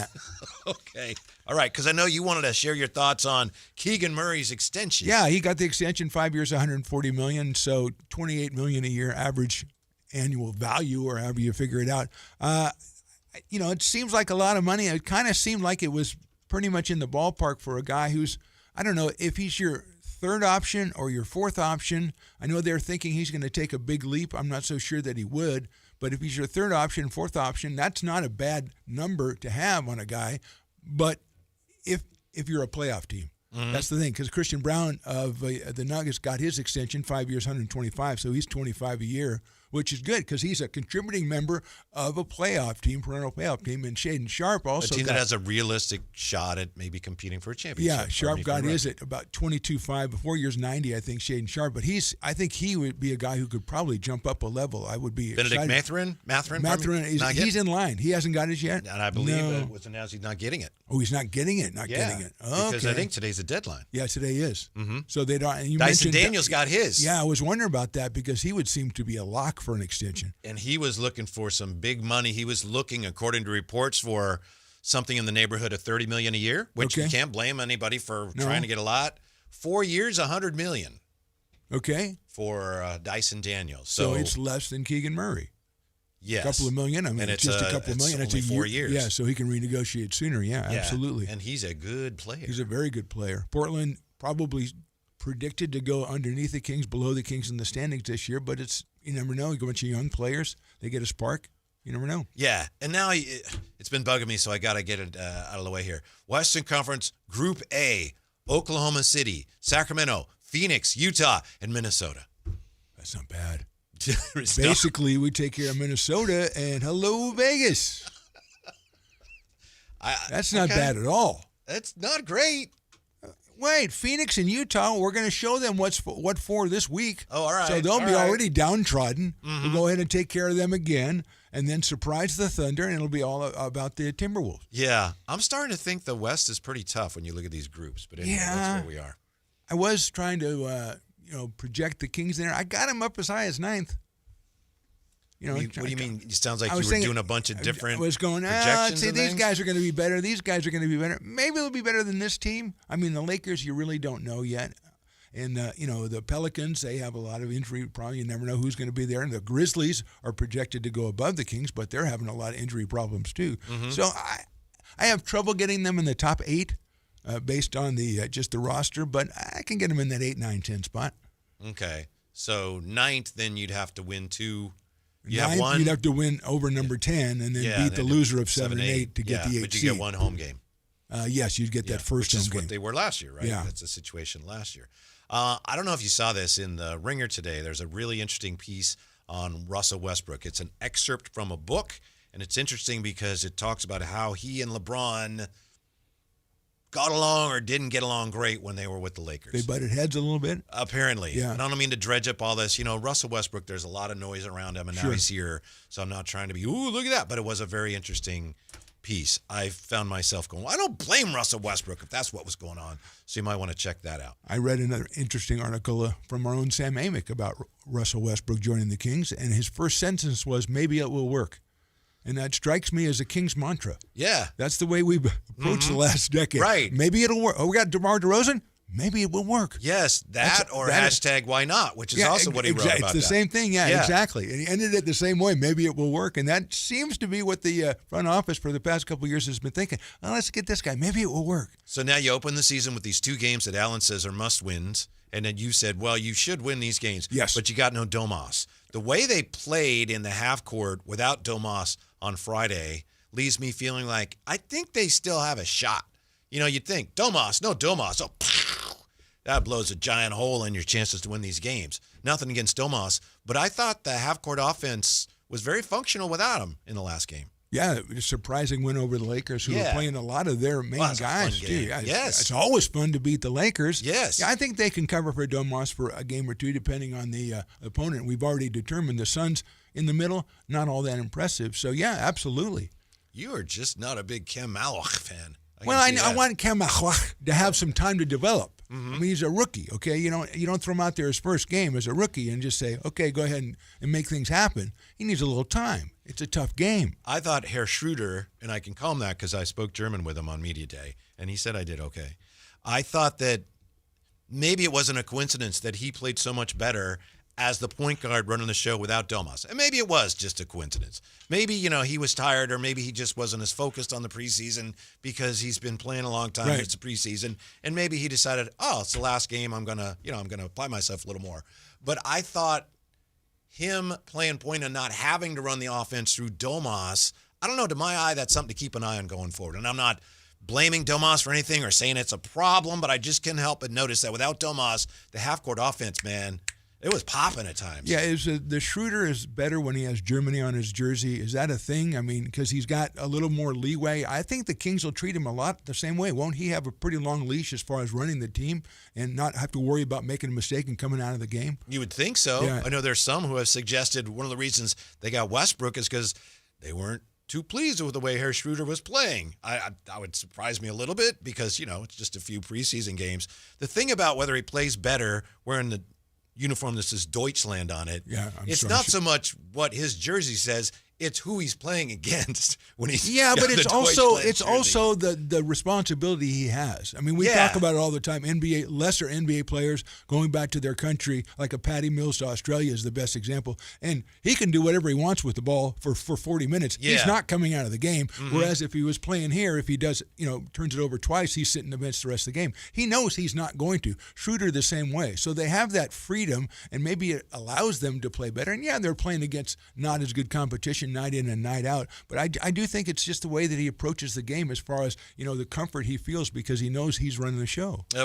that. Okay. All right, because I know you wanted to share your thoughts on Keegan Murray's extension. Yeah, he got the extension, 5 years, $140 million, so $28 million a year average annual value, or however you figure it out. It seems like a lot of money. It kind of seemed like it was pretty much in the ballpark for a guy who's, I don't know, if he's your third option or your fourth option. I know they're thinking he's going to take a big leap. I'm not so sure that he would. But if he's your third option, fourth option, that's not a bad number to have on a guy. But if you're a playoff team, that's the thing. Because Christian Brown of the Nuggets got his extension, 5 years, 125, so he's 25 a year, which is good because he's a contributing member of a playoff team, perennial playoff team. And Shaden Sharp also a team that has a realistic shot at maybe competing for a championship. Yeah, Sharp got his at about 22.5, 4 years, 90, I think, Shaden Sharp. But I think he would be a guy who could probably jump up a level. I would be Benedict excited. Mathurin, he's in line. He hasn't got his yet. And I believe it was announced he's not getting it. Oh, he's not getting it. Getting it. Okay. Because I think today's the deadline. Yeah, today is. So they don't. And you Dyson mentioned Daniels got his. Yeah, I was wondering about that because he would seem to be a lock for an extension. And he was looking for some big money. He was looking, according to reports, for something in the neighborhood of $30 million a year, which you can't blame anybody for trying to get a lot. 4 years, $100 million. Okay. For Dyson Daniels. So it's less than Keegan Murray. Yes. A couple of million. I mean, and it's just a couple of million. It's only 4 years. Yeah, so he can renegotiate sooner. Yeah, absolutely. And he's a good player. He's a very good player. Portland probably predicted to go underneath the Kings, below the Kings in the standings this year, but you never know. You go a bunch of young players, they get a spark. You never know. Yeah, and now it's been bugging me, so I got to get it out of the way here. Western Conference Group A, Oklahoma City, Sacramento, Phoenix, Utah, and Minnesota. That's not bad. Basically, we take care of Minnesota, and hello, Vegas. That's not bad at all. That's not great. Wait, Phoenix and Utah, we're going to show them what for this week. Oh, all right. So they'll be already downtrodden. We'll go ahead and take care of them again, and then surprise the Thunder, and it'll be all about the Timberwolves. Yeah. I'm starting to think the West is pretty tough when you look at these groups, but anyway, that's where we are. I was trying to project the Kings there. I got them up as high as 9th. What do you mean? It sounds like you were doing a bunch of different I was going, these guys are going to be better. These guys are going to be better. Maybe they'll be better than this team. I mean, the Lakers, you really don't know yet. And, the Pelicans, they have a lot of injury problems. You never know who's going to be there. And the Grizzlies are projected to go above the Kings, but they're having a lot of injury problems too. So I have trouble getting them in the top 8 based on just the roster, but I can get them in that 8, 9, 10 spot. Okay. So 9th, then you'd have to win 2. You'd have to win over number 10 and then beat the loser of 7 and 8 to get the 8 but you seed. get one home game. Yes, you'd get that first home game. Which is what they were last year, right? Yeah. That's the situation last year. I don't know if you saw this in the Ringer today. There's a really interesting piece on Russell Westbrook. It's an excerpt from a book, and it's interesting because it talks about how he and LeBron got along or didn't get along great when they were with the Lakers. They butted heads a little bit? Apparently. Yeah. And I don't mean to dredge up all this. Russell Westbrook, there's a lot of noise around him, and now he's here. So I'm not trying to be, ooh, look at that. But it was a very interesting piece. I found myself going, well, I don't blame Russell Westbrook if that's what was going on. So you might want to check that out. I read another interesting article from our own Sam Amick about Russell Westbrook joining the Kings, and his first sentence was, maybe it will work. And that strikes me as a Kings mantra. Yeah. That's the way we've approached the last decade. Right. Maybe it'll work. Oh, we got DeMar DeRozan? Maybe it will work. Yes, hashtag why not, which is also what he wrote about. It's the same thing, exactly. And he ended it the same way. Maybe it will work. And that seems to be what the front office for the past couple of years has been thinking. Well, let's get this guy. Maybe it will work. So now you open the season with these 2 games that Alan says are must-wins. And then you said, well, you should win these games. Yes. But you got no Domas. The way they played in the half court without Domas on Friday leaves me feeling like I think they still have a shot. You'd think, Domas. Oh, pow, that blows a giant hole in your chances to win these games. Nothing against Domas, but I thought the half court offense was very functional without him in the last game. Yeah, it was a surprising win over the Lakers, who were playing a lot of their main guys, too. Yes. It's always fun to beat the Lakers. Yes. Yeah, I think they can cover for Domas for a game or two, depending on the opponent. We've already determined the Suns in the middle, not all that impressive. So, yeah, absolutely. You are just not a big Kem Malach fan. I want Kem Malach to have some time to develop. I mean, he's a rookie, okay? You don't throw him out there his first game as a rookie and just say, okay, go ahead and make things happen. He needs a little time. It's a tough game. I thought Herr Schroeder, and I can call him that because I spoke German with him on Media Day, and he said I did okay. I thought that maybe it wasn't a coincidence that he played so much better as the point guard running the show without Domas. And maybe it was just a coincidence. Maybe, he was tired, or maybe he just wasn't as focused on the preseason because he's been playing a long time. Right. It's a preseason. And maybe he decided, it's the last game. I'm going to apply myself a little more. But I thought him playing point and not having to run the offense through Domas, I don't know, to my eye, that's something to keep an eye on going forward. And I'm not blaming Domas for anything or saying it's a problem, but I just can't help but notice that without Domas, the half-court offense, man, it was popping at times. Yeah, the Schroeder is better when he has Germany on his jersey. Is that a thing? I mean, because he's got a little more leeway. I think the Kings will treat him a lot the same way. Won't he have a pretty long leash as far as running the team and not have to worry about making a mistake and coming out of the game? You would think so. Yeah. I know there's some who have suggested one of the reasons they got Westbrook is because they weren't too pleased with the way Herr Schroeder was playing. I would surprise me a little bit because, it's just a few preseason games. The thing about whether he plays better wearing the uniform that says Deutschland on it, it's not so much what his jersey says, it's who he's playing against when he's but it's jersey. also the responsibility he has. I mean, we talk about it all the time. Lesser NBA players going back to their country, like a Patty Mills to Australia is the best example, and he can do whatever he wants with the ball for 40 minutes. Yeah. He's not coming out of the game. Mm-hmm. Whereas if he was playing here, if he does, turns it over twice, he's sitting the bench the rest of the game. He knows he's not going to. Schroeder the same way. So they have that freedom, and maybe it allows them to play better. And they're playing against not as good competition night in and night out. But I do think it's just the way that he approaches the game as far as, the comfort he feels because he knows he's running the show.